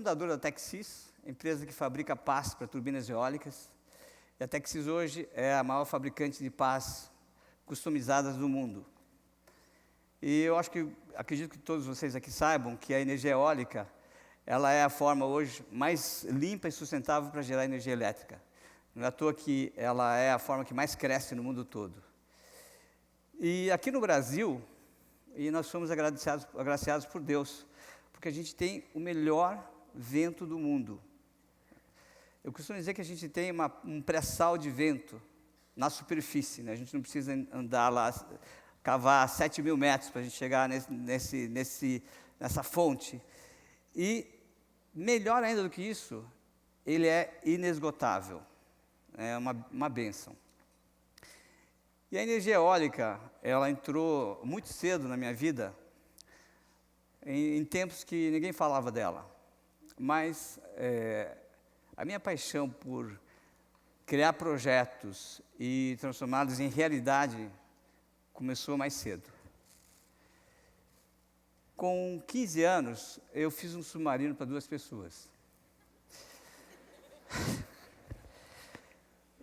fundador da Texis, empresa que fabrica pás para turbinas eólicas. E a Texis hoje é a maior fabricante de pás customizadas do mundo. E eu acredito que todos vocês aqui saibam que a energia eólica, ela é a forma hoje mais limpa e sustentável para gerar energia elétrica. Não é à toa que ela é a forma que mais cresce no mundo todo. E aqui no Brasil, e nós somos agraciados por Deus, porque a gente tem o melhor vento do mundo. Eu costumo dizer que a gente tem um pré-sal de vento na superfície, né? A gente não precisa andar lá, cavar 7.000 metros para a gente chegar nessa fonte. E melhor ainda do que isso, ele é inesgotável. É uma bênção. E a energia eólica, ela entrou muito cedo na minha vida, em tempos que ninguém falava dela. Mas a minha paixão por criar projetos e transformá-los em realidade começou mais cedo. Com 15 anos, eu fiz um submarino para 2 pessoas.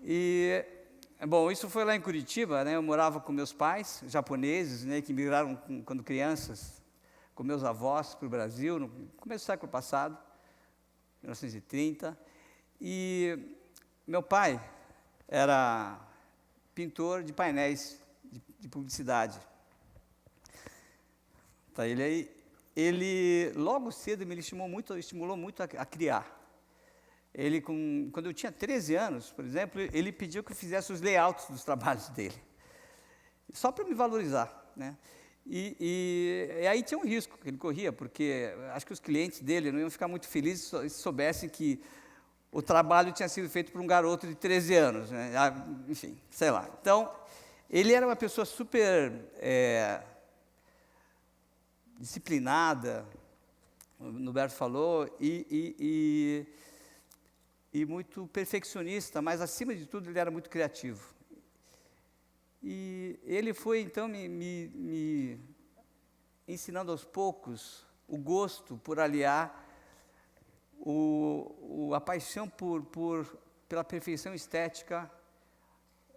E, bom, isso foi lá em Curitiba, né? Eu morava com meus pais, japoneses, né, que migraram quando crianças, com meus avós para o Brasil, no começo do século passado, 1930. E meu pai era pintor de painéis de publicidade. Tá, ele logo cedo me estimulou muito a criar. Quando eu tinha 13 anos, por exemplo, ele pediu que eu fizesse os layouts dos trabalhos dele, só para me valorizar, né? E aí tinha um risco que ele corria, porque acho que os clientes dele não iam ficar muito felizes se soubessem que o trabalho tinha sido feito por um garoto de 13 anos, né? Enfim, sei lá. Então, ele era uma pessoa super disciplinada, o Norberto falou, e muito perfeccionista, mas, acima de tudo, ele era muito criativo. E ele foi, então, me ensinando aos poucos o gosto por aliar a paixão pela perfeição estética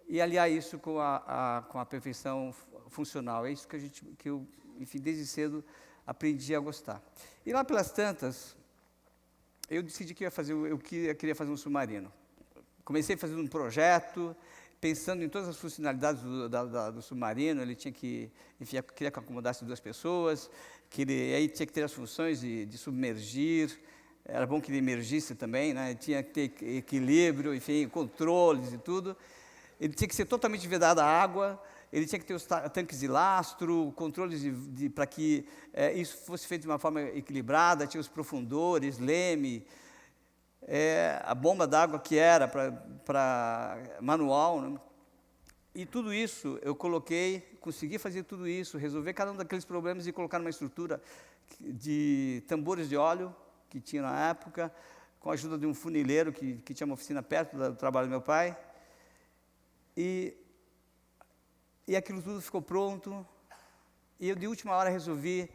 e aliar isso com a perfeição funcional. É isso que eu, enfim, desde cedo aprendi a gostar. E lá pelas tantas, eu decidi que eu queria fazer um submarino. Comecei fazendo um projeto, pensando em todas as funcionalidades do submarino. Ele tinha que, enfim, queria que acomodasse 2 pessoas, aí tinha que ter as funções de submergir, era bom que ele emergisse também, né? Tinha que ter equilíbrio, enfim, controles e tudo. Ele tinha que ser totalmente vedado à água, ele tinha que ter os tanques de lastro, controles para que isso fosse feito de uma forma equilibrada, tinha os profundores, leme, a bomba d'água que era para manual, né? E tudo isso eu consegui fazer tudo isso, resolver cada um daqueles problemas e colocar numa estrutura de tambores de óleo que tinha na época, com a ajuda de um funileiro que tinha uma oficina perto do trabalho do meu pai. E aquilo tudo ficou pronto, e eu de última hora resolvi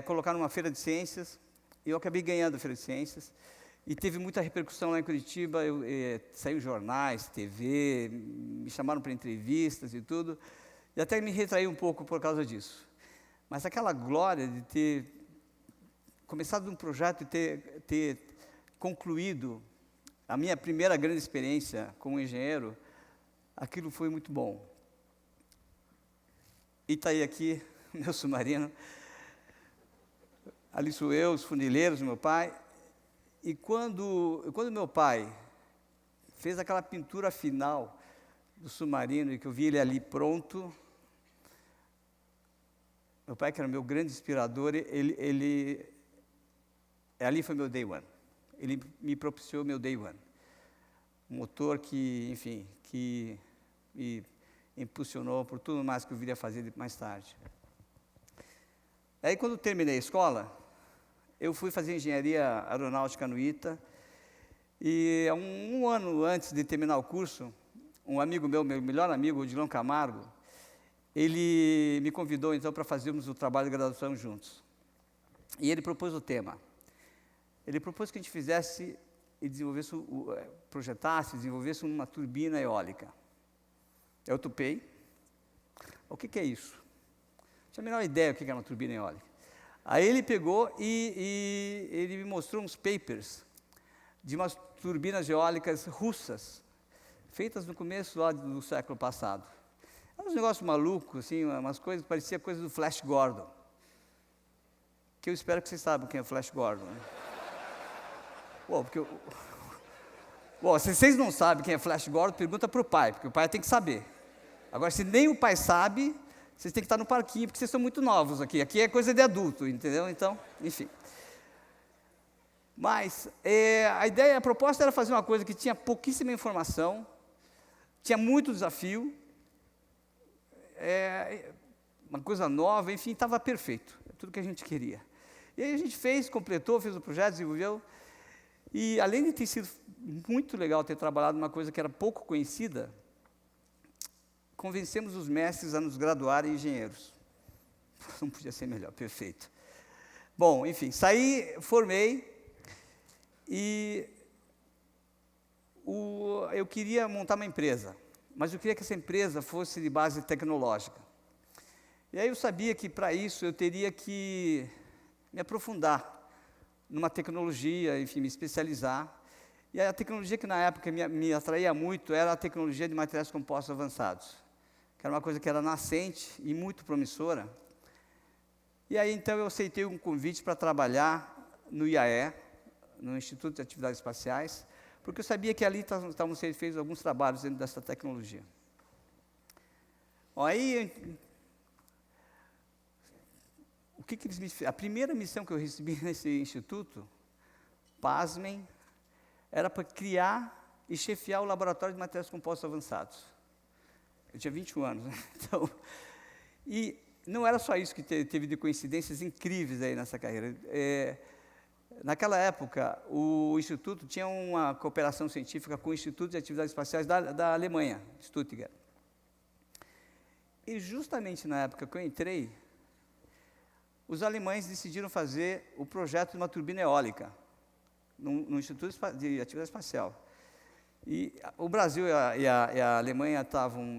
colocar numa feira de ciências, e eu acabei ganhando a feira de ciências, e teve muita repercussão lá em Curitiba, saiu em jornais, TV, me chamaram para entrevistas e tudo, e até me retraí um pouco por causa disso. Mas aquela glória de ter começado um projeto e ter concluído a minha primeira grande experiência como engenheiro, aquilo foi muito bom. E está aí aqui, meu submarino. Ali sou eu, os funileiros, meu pai. E quando meu pai fez aquela pintura final do submarino e que eu vi ele ali pronto, meu pai, que era o meu grande inspirador, ali foi meu day one. Ele me propiciou meu day one. Um motor que, enfim, que me impulsionou por tudo mais que eu viria a fazer mais tarde. Aí, quando terminei a escola, eu fui fazer engenharia aeronáutica no ITA, e um ano antes de terminar o curso, um amigo meu melhor amigo, o Odilon Camargo, ele me convidou então para fazermos o trabalho de graduação juntos. E ele propôs o tema. ele propôs que a gente fizesse e desenvolvesse, projetasse, desenvolvesse uma turbina eólica. Eu topei. O que é isso? Não tinha a menor ideia do que era uma turbina eólica. Aí ele pegou e ele me mostrou uns papers de umas turbinas eólicas russas, feitas no começo lá do século passado. Eram uns negócios malucos, assim, umas coisas, parecia coisa do Flash Gordon. Que eu espero que vocês saibam quem é o Flash Gordon. Né? Bom, se vocês não sabem quem é Flash Gordon, pergunta para o pai, porque o pai tem que saber. Agora, se nem o pai sabe, vocês têm que estar no parquinho, porque vocês são muito novos aqui. Aqui é coisa de adulto, entendeu? Então, enfim. Mas a proposta era fazer uma coisa que tinha pouquíssima informação, tinha muito desafio, uma coisa nova, enfim, estava perfeito, tudo que a gente queria. E aí a gente completou, fez o projeto, desenvolveu, e além de ter sido muito legal ter trabalhado numa coisa que era pouco conhecida, convencemos os mestres a nos graduarem em engenheiros. Não podia ser melhor, perfeito. Bom, enfim, saí, formei, e eu queria montar uma empresa, mas eu queria que essa empresa fosse de base tecnológica. E aí eu sabia que, para isso, eu teria que me aprofundar numa tecnologia, enfim, me especializar. E a tecnologia que, na época, me atraía muito era a tecnologia de materiais compostos avançados, que era uma coisa que era nascente e muito promissora. E aí, então, eu aceitei um convite para trabalhar no IAE, no Instituto de Atividades Espaciais, porque eu sabia que ali estavam sendo feitos alguns trabalhos dentro dessa tecnologia. Bom, aí, a primeira missão que eu recebi nesse instituto, pasmem, era para criar e chefiar o laboratório de materiais compostos avançados. Eu tinha 21 anos, né? Então, e não era só isso que teve de coincidências incríveis aí nessa carreira. Naquela época, o Instituto tinha uma cooperação científica com o Instituto de Atividades Espaciais da Alemanha, Stuttgart. E justamente na época que eu entrei, os alemães decidiram fazer o projeto de uma turbina eólica no Instituto de Atividade Espacial. E o Brasil e a Alemanha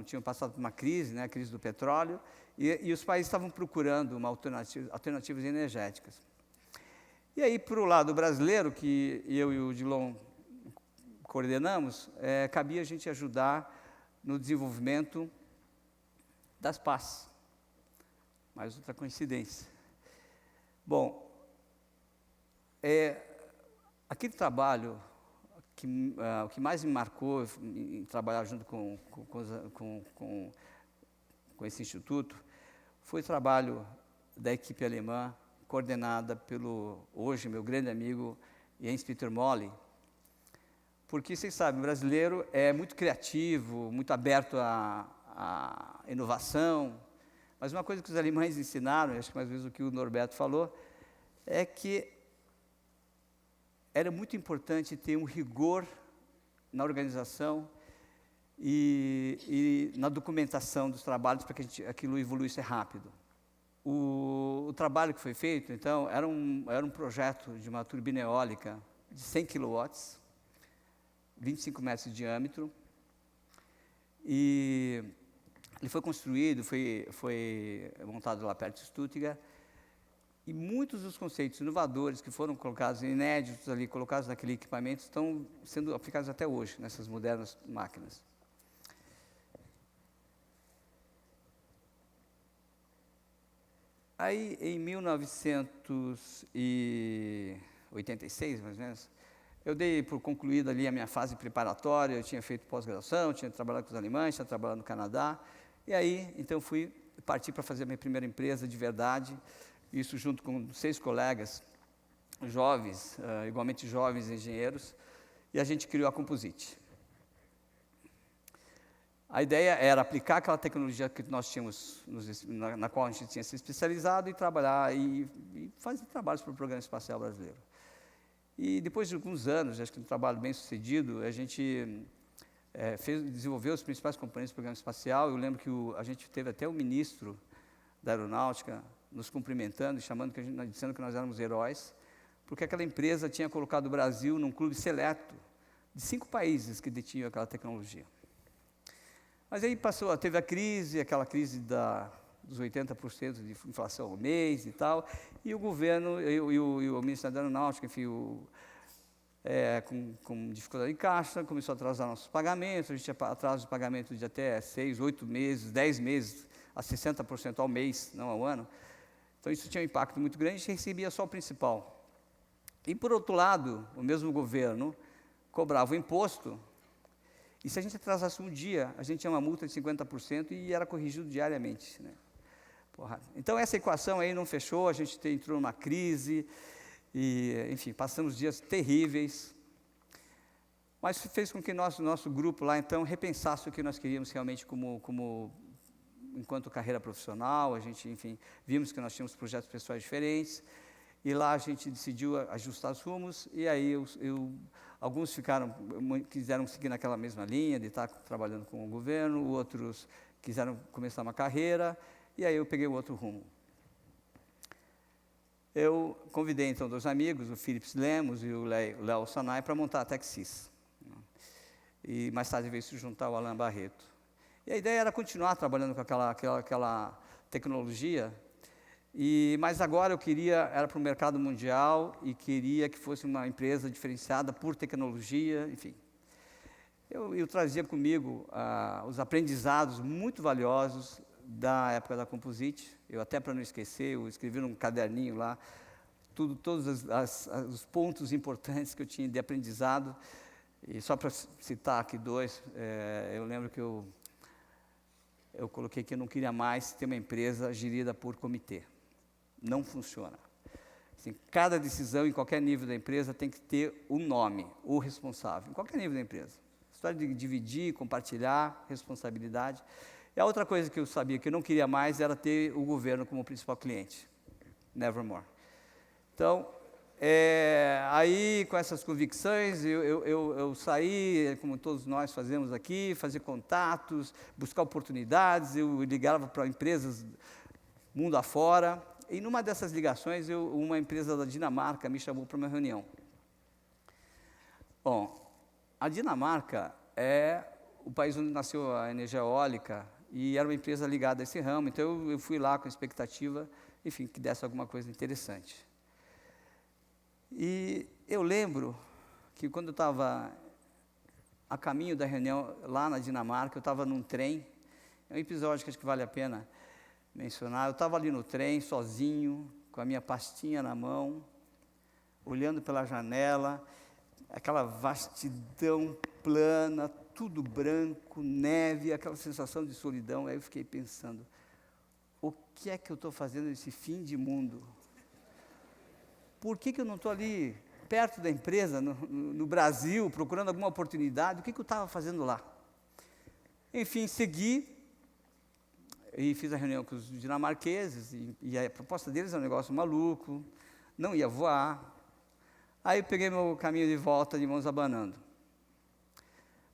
tinham passado por uma crise, né, a crise do petróleo, e os países estavam procurando alternativas energéticas. E aí, para o lado brasileiro, que eu e o Dilon coordenamos, cabia a gente ajudar no desenvolvimento das PAS. Mais outra coincidência. Bom, aquele trabalho, o que mais me marcou em trabalhar junto com esse instituto, foi o trabalho da equipe alemã, coordenada pelo, hoje, meu grande amigo, Jens-Peter Molle, porque, vocês sabem, o brasileiro é muito criativo, muito aberto à inovação, mas uma coisa que os alemães ensinaram, acho que mais vezes o que o Norberto falou, é que era muito importante ter um rigor na organização e na documentação dos trabalhos para que aquilo evoluísse rápido. O trabalho que foi feito, então, era um projeto de uma turbina eólica de 100 kW, 25 metros de diâmetro, e ele foi construído, foi montado lá perto de Stuttgart, e muitos dos conceitos inovadores que foram colocados, inéditos ali, colocados naquele equipamento, estão sendo aplicados até hoje, nessas modernas máquinas. Aí, em 1986, mais ou menos, eu dei por concluída ali a minha fase preparatória, eu tinha feito pós-graduação, tinha trabalhado com os alemães, tinha trabalhado no Canadá, e aí, então, parti para fazer a minha primeira empresa de verdade, isso junto com 6 colegas jovens, igualmente jovens engenheiros, e a gente criou a Composite. A ideia era aplicar aquela tecnologia que nós tínhamos, na qual a gente tinha se especializado, e trabalhar e fazer trabalhos para o Programa Espacial Brasileiro. E depois de alguns anos, acho que um trabalho bem sucedido, a gente desenvolveu os principais componentes do Programa Espacial. Eu lembro que a gente teve até o ministro da Aeronáutica nos cumprimentando e dizendo que nós éramos heróis, porque aquela empresa tinha colocado o Brasil num clube seleto de 5 países que detinham aquela tecnologia. Mas aí teve a crise, aquela crise dos 80% de inflação ao mês e tal, e o governo, e o Ministério da Aeronáutica, enfim, com dificuldade de caixa, começou a atrasar nossos pagamentos, a gente tinha atraso de pagamento de até 6, 8 meses, 10 meses, a 60% ao mês, não ao ano. Então isso tinha um impacto muito grande, a gente recebia só o principal. E por outro lado, o mesmo governo cobrava o imposto, e se a gente atrasasse um dia, a gente tinha uma multa de 50% e era corrigido diariamente, né? Então essa equação aí não fechou, a gente entrou numa crise, e, enfim, passamos dias terríveis, mas fez com que nosso grupo lá, então, repensasse o que nós queríamos realmente enquanto carreira profissional. A gente, enfim, vimos que nós tínhamos projetos pessoais diferentes, e lá a gente decidiu ajustar os rumos, e aí alguns quiseram seguir naquela mesma linha de estar trabalhando com o governo, outros quiseram começar uma carreira, e aí eu peguei o outro rumo. Eu convidei, então, 2 amigos, o Philips Lemos e o Léo Sanay, para montar a Techsys. E mais tarde veio se juntar o Alain Barreto. E a ideia era continuar trabalhando com aquela tecnologia, mas agora era para o mercado mundial e queria que fosse uma empresa diferenciada por tecnologia, enfim. Eu trazia comigo os aprendizados muito valiosos da época da Composite. Eu, até para não esquecer, eu escrevi num caderninho lá todos os pontos importantes que eu tinha de aprendizado. E só para citar aqui 2, eu lembro que eu coloquei que eu não queria mais ter uma empresa gerida por comitê. Não funciona. Assim, cada decisão em qualquer nível da empresa tem que ter um nome, o responsável, em qualquer nível da empresa. História de dividir, compartilhar, responsabilidade. E a outra coisa que eu sabia que eu não queria mais era ter o governo como principal cliente. Nevermore. Então, aí com essas convicções, eu saí, como todos nós fazemos aqui, fazer contatos, buscar oportunidades, eu ligava para empresas mundo afora, e numa dessas ligações, uma empresa da Dinamarca me chamou para uma reunião. Bom, a Dinamarca é o país onde nasceu a energia eólica, e era uma empresa ligada a esse ramo, então eu fui lá com a expectativa, enfim, que desse alguma coisa interessante. E eu lembro que quando eu estava a caminho da reunião lá na Dinamarca, eu estava num trem, é um episódio que acho que vale a pena mencionar. Eu estava ali no trem, sozinho, com a minha pastinha na mão, olhando pela janela, aquela vastidão plana, tudo branco, neve, aquela sensação de solidão. Aí eu fiquei pensando, o que é que eu estou fazendo nesse fim de mundo? Por que eu não estou ali perto da empresa, no Brasil, procurando alguma oportunidade? O que eu estava fazendo lá? Enfim, segui e fiz a reunião com os dinamarqueses, e a proposta deles é um negócio maluco, não ia voar. Aí eu peguei meu caminho de volta de mãos abanando.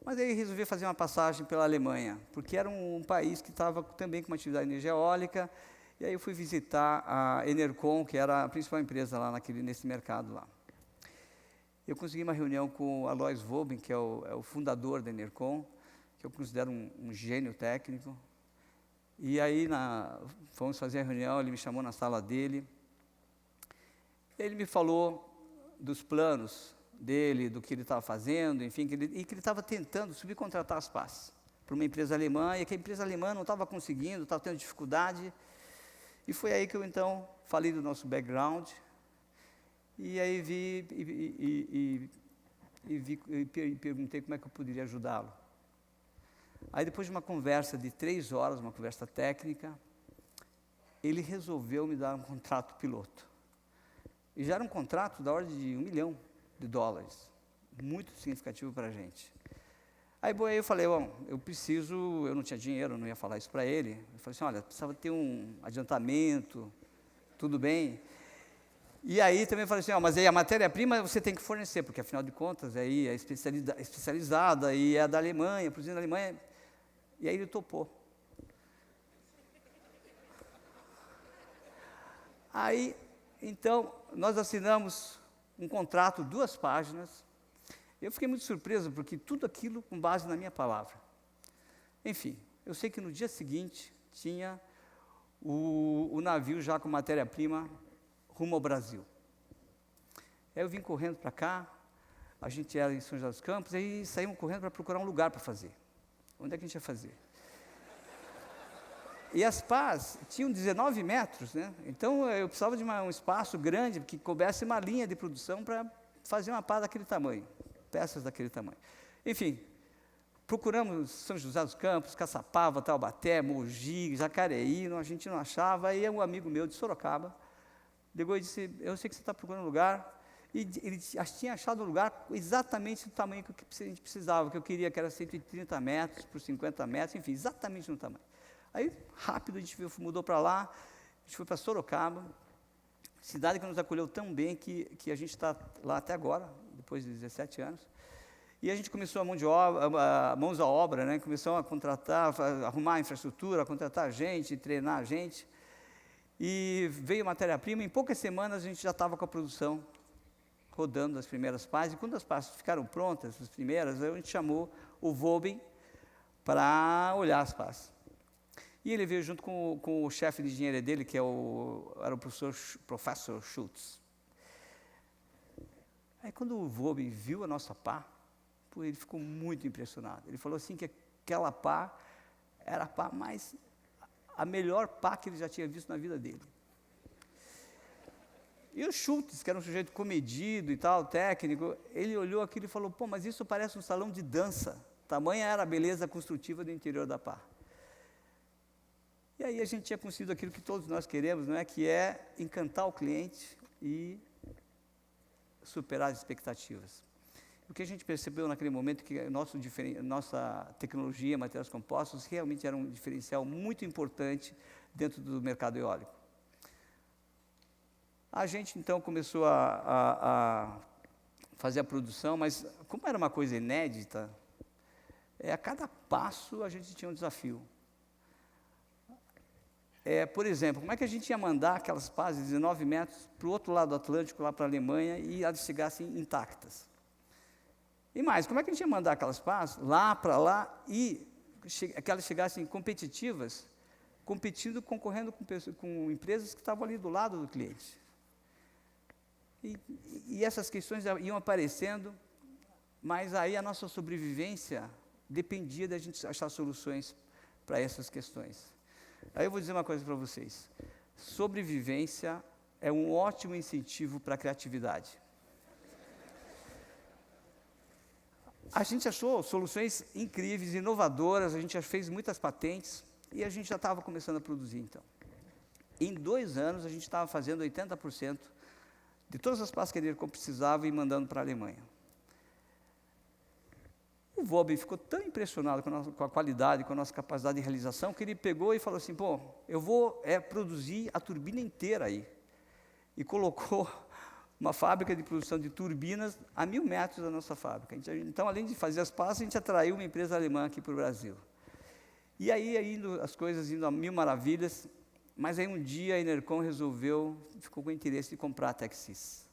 Mas aí resolvi fazer uma passagem pela Alemanha, porque era um país que estava também com uma atividade de energia eólica, e aí eu fui visitar a Enercon, que era a principal empresa lá nesse mercado lá. Eu consegui uma reunião com o Alois Woben, que é o fundador da Enercon, que eu considero um gênio técnico. E aí fomos fazer a reunião, ele me chamou na sala dele. Ele me falou dos planos dele, do que ele estava fazendo, enfim, que ele estava tentando subcontratar as PAs para uma empresa alemã, e que a empresa alemã não estava conseguindo, estava tendo dificuldade. E foi aí que eu, então, falei do nosso background, e aí perguntei como é que eu poderia ajudá-lo. Aí, depois de uma conversa de 3 horas, uma conversa técnica, ele resolveu me dar um contrato piloto. E já era um contrato da ordem de $1 milhão, muito significativo para a gente. Aí eu falei, bom, eu não tinha dinheiro, eu não ia falar isso para ele. Eu falei assim, olha, precisava ter um adiantamento, tudo bem. E aí também falei assim, mas aí a matéria-prima você tem que fornecer, porque afinal de contas aí é especializada e é da Alemanha, produzindo na Alemanha. E aí ele topou. Aí, então, nós assinamos um contrato, 2 páginas. Eu fiquei muito surpreso, porque tudo aquilo com base na minha palavra. Enfim, eu sei que no dia seguinte tinha o navio já com matéria-prima rumo ao Brasil. Aí eu vim correndo para cá, a gente era em São José dos Campos, aí saímos correndo para procurar um lugar para fazer. Onde é que a gente ia fazer? E as pás tinham 19 metros, né? Então eu precisava de um espaço grande que coubesse uma linha de produção para fazer uma pá daquele tamanho, peças daquele tamanho. Enfim, procuramos São José dos Campos, Caçapava, Taubaté, Mogi, Jacareí, a gente não achava. Aí um amigo meu de Sorocaba ligou e disse: eu sei que você está procurando um lugar. E ele tinha achado um lugar exatamente do tamanho que a gente precisava, que eu queria, que era 130 metros por 50 metros, enfim, exatamente no tamanho. Aí, rápido, a gente mudou para lá, a gente foi para Sorocaba, cidade que nos acolheu tão bem que a gente está lá até agora, depois de 17 anos. E a gente começou mãos à obra, né? Começou a contratar, arrumar a infraestrutura, contratar gente, treinar a gente. E veio matéria-prima, em poucas semanas a gente já estava com a produção rodando as primeiras pás. E quando as pás ficaram prontas, as primeiras, a gente chamou o Vobem para olhar as pás. E ele veio junto com o chefe de engenharia dele, que era o professor Schultz. Aí quando o Vobem viu a nossa pá, ele ficou muito impressionado. Ele falou assim que aquela pá era a melhor pá que ele já tinha visto na vida dele. E o Schultz, que era um sujeito comedido e tal, técnico, ele olhou aquilo e falou: pô, mas isso parece um salão de dança. Tamanha era a beleza construtiva do interior da pá. E aí a gente tinha conseguido aquilo que todos nós queremos, não é? Que é encantar o cliente e superar as expectativas. O que a gente percebeu naquele momento é que nossa tecnologia, materiais compostos, realmente era um diferencial muito importante dentro do mercado eólico. A gente, então, começou a fazer a produção, mas como era uma coisa inédita, a cada passo a gente tinha um desafio. Por exemplo, como é que a gente ia mandar aquelas pás de 19 metros para o outro lado do Atlântico, lá para a Alemanha, e elas chegassem intactas? E mais, como é que a gente ia mandar aquelas pás lá para lá e que elas chegassem competitivas, concorrendo com empresas que estavam ali do lado do cliente? E essas questões iam aparecendo, mas aí a nossa sobrevivência dependia da gente achar soluções para essas questões. Aí eu vou dizer uma coisa para vocês: sobrevivência é um ótimo incentivo para a criatividade. A gente achou soluções incríveis, inovadoras, a gente já fez muitas patentes e a gente já estava começando a produzir, então. Em 2 anos, a gente estava fazendo 80% de todas as pás que ele precisava e mandando para a Alemanha. O Vobem ficou tão impressionado com a qualidade, com a nossa capacidade de realização, que ele pegou e falou assim: pô, eu vou produzir a turbina inteira aí. E colocou uma fábrica de produção de turbinas a 1.000 metros da nossa fábrica. Então, além de fazer as pás, a gente atraiu uma empresa alemã aqui para o Brasil. E aí, as coisas indo a mil maravilhas, mas aí um dia a Enercon ficou com o interesse de comprar a Texis.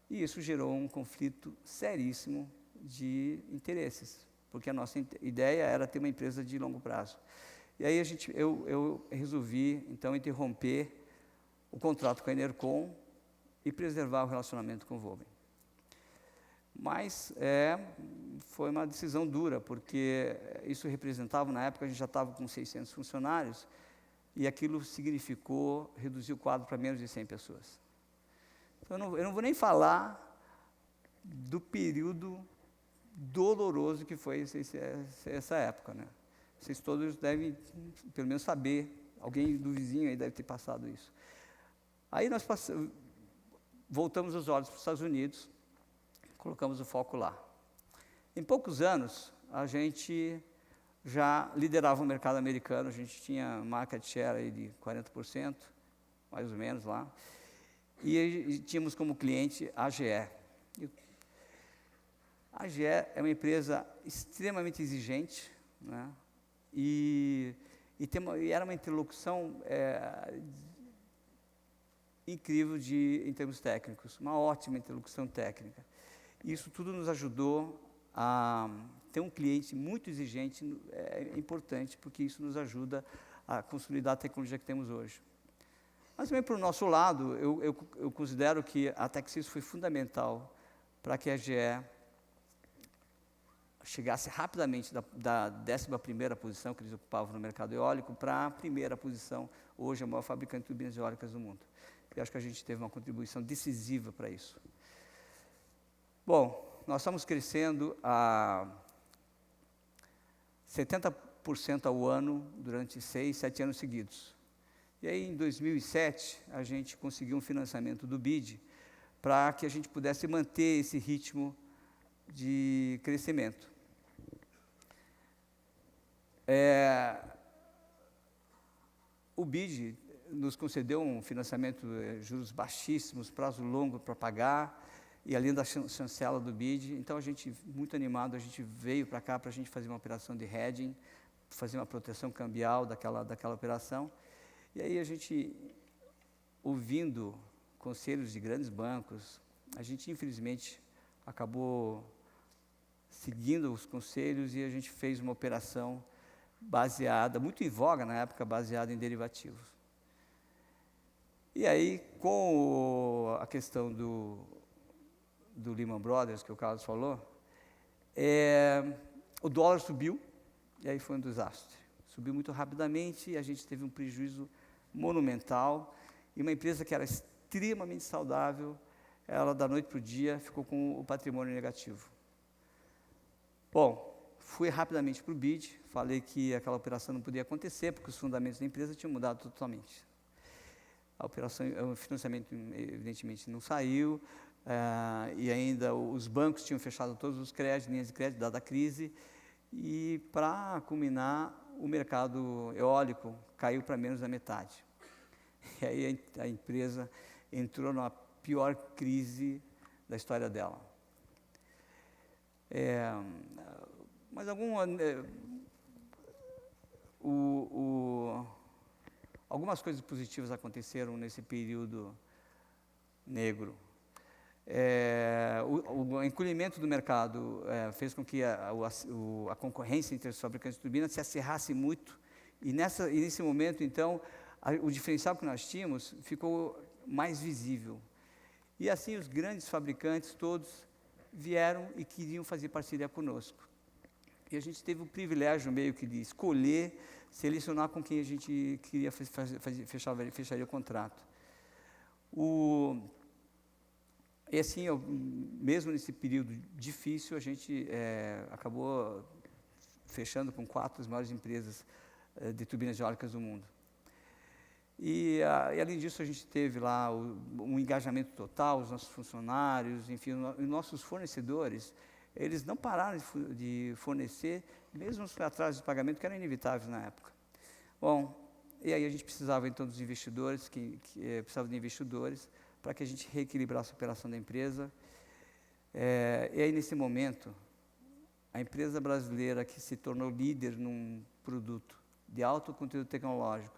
E isso gerou um conflito seríssimo de interesses, porque a nossa ideia era ter uma empresa de longo prazo. E aí eu resolvi, então, interromper o contrato com a Enercon e preservar o relacionamento com o Vobem. Mas foi uma decisão dura, porque isso representava, na época, a gente já estava com 600 funcionários, e aquilo significou reduzir o quadro para menos de 100 pessoas. Então, eu não vou nem falar do período doloroso que foi essa época, né? Vocês todos devem, pelo menos, saber, alguém do vizinho aí deve ter passado isso. Aí nós voltamos os olhos para os Estados Unidos, colocamos o foco lá. Em poucos anos, a gente já liderava o mercado americano, a gente tinha market share aí de 40%, mais ou menos lá, e tínhamos como cliente a GE. A GE é uma empresa extremamente exigente, né? E era uma interlocução incrível em termos técnicos, uma ótima interlocução técnica. Isso tudo nos ajudou a ter um cliente muito exigente, é importante, porque isso nos ajuda a consolidar a tecnologia que temos hoje. Mas também, por nosso lado, eu considero que a Techsys foi fundamental para que a GE chegasse rapidamente da 11ª posição que eles ocupavam no mercado eólico para a 1ª posição, hoje a maior fabricante de turbinas eólicas do mundo. E acho que a gente teve uma contribuição decisiva para isso. Bom, nós estamos crescendo a 70% ao ano durante 6, 7 anos seguidos. E aí, em 2007, a gente conseguiu um financiamento do BID para que a gente pudesse manter esse ritmo de crescimento. O BID nos concedeu um financiamento de juros baixíssimos, prazo longo para pagar, e além da chancela do BID. Então, a gente, muito animado, a gente veio para cá para a gente fazer uma operação de hedging, fazer uma proteção cambial daquela operação. E aí, a gente, ouvindo conselhos de grandes bancos, a gente, infelizmente, acabou seguindo os conselhos e a gente fez uma operação baseada, muito em voga na época, baseada em derivativos. E aí, com a questão do Lehman Brothers, que o Carlos falou, o dólar subiu, e aí foi um desastre. Subiu muito rapidamente, e a gente teve um prejuízo monumental, e uma empresa que era extremamente saudável, ela, da noite para o dia, ficou com o patrimônio negativo. Bom, fui rapidamente para o BID, falei que aquela operação não podia acontecer, porque os fundamentos da empresa tinham mudado totalmente. A operação, o financiamento, evidentemente, não saiu, e ainda os bancos tinham fechado todos os créditos, linhas de crédito, dada a crise, e, para culminar, o mercado eólico caiu para menos da metade. E aí a empresa entrou numa pior crise da história dela. Mas algumas coisas positivas aconteceram nesse período negro. O encolhimento do mercado fez com que a concorrência entre os fabricantes de turbinas se acirrasse muito, e nesse momento, então, o diferencial que nós tínhamos ficou mais visível. E assim os grandes fabricantes todos vieram e queriam fazer parceria conosco. E a gente teve o privilégio meio que de escolher, selecionar com quem a gente queria fecharia o contrato. E assim, mesmo nesse período difícil, a gente acabou fechando com 4 das maiores empresas de turbinas eólicas do mundo. E além disso, a gente teve lá um engajamento total, os nossos funcionários, enfim, os nossos fornecedores, eles não pararam de fornecer, mesmo os atrasos de pagamento, que eram inevitáveis na época. Bom, e aí a gente precisava, então, dos investidores, precisava de investidores, para que a gente reequilibrasse a operação da empresa. E aí, nesse momento, a empresa brasileira que se tornou líder num produto de alto conteúdo tecnológico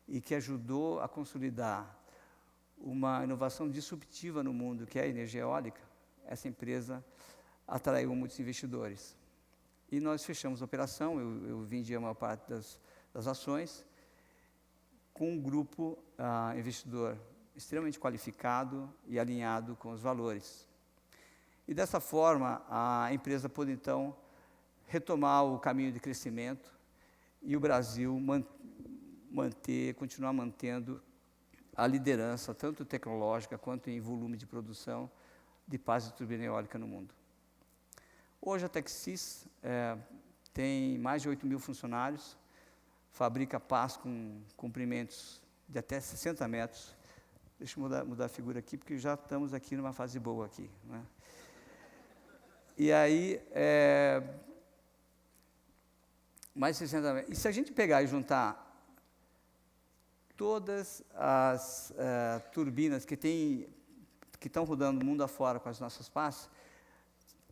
e que ajudou a consolidar uma inovação disruptiva no mundo, que é a energia eólica, essa empresa atraiu muitos investidores. E nós fechamos a operação, eu vendi a maior parte das ações, com um grupo investidor extremamente qualificado e alinhado com os valores. E dessa forma, a empresa pôde, então, retomar o caminho de crescimento e o Brasil continuar mantendo a liderança, tanto tecnológica quanto em volume de produção de pás de turbina eólica no mundo. Hoje a Techsys tem mais de 8.000 funcionários, fabrica pás com comprimentos de até 60 metros. Deixa eu mudar a figura aqui, porque já estamos aqui numa fase boa aqui, né? E aí, mais de 60 metros. E se a gente pegar e juntar todas as turbinas que estão rodando o mundo afora com as nossas pás,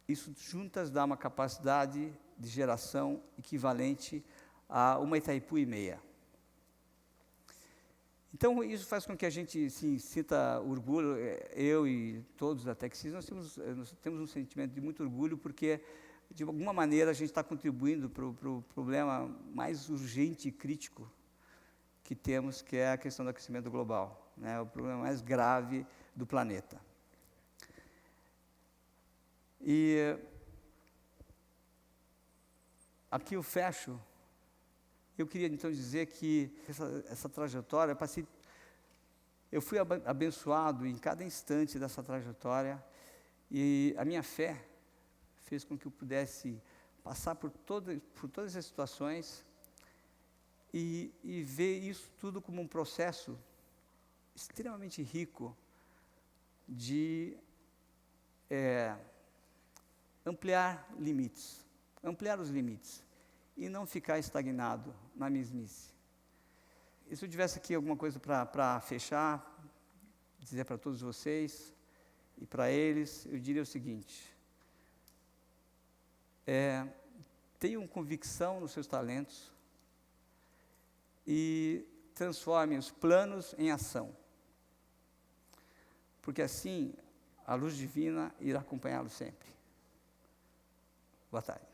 isso juntas dá uma capacidade de geração equivalente a uma Itaipu e meia. Então, isso faz com que a gente sinta orgulho, eu e todos da TechSys, nós temos um sentimento de muito orgulho, porque, de alguma maneira, a gente está contribuindo para o problema mais urgente e crítico que temos, que é a questão do aquecimento global, né? O problema mais grave do planeta. E aqui eu fecho. Eu queria, então, dizer que essa trajetória, eu fui abençoado em cada instante dessa trajetória, e a minha fé fez com que eu pudesse passar por todas as situações e ver isso tudo como um processo extremamente rico de ampliar os limites, e não ficar estagnado na mesmice. E se eu tivesse aqui alguma coisa para fechar, dizer para todos vocês e para eles, eu diria o seguinte: tenham convicção nos seus talentos e transformem os planos em ação, porque assim a luz divina irá acompanhá-los sempre. Boa tarde.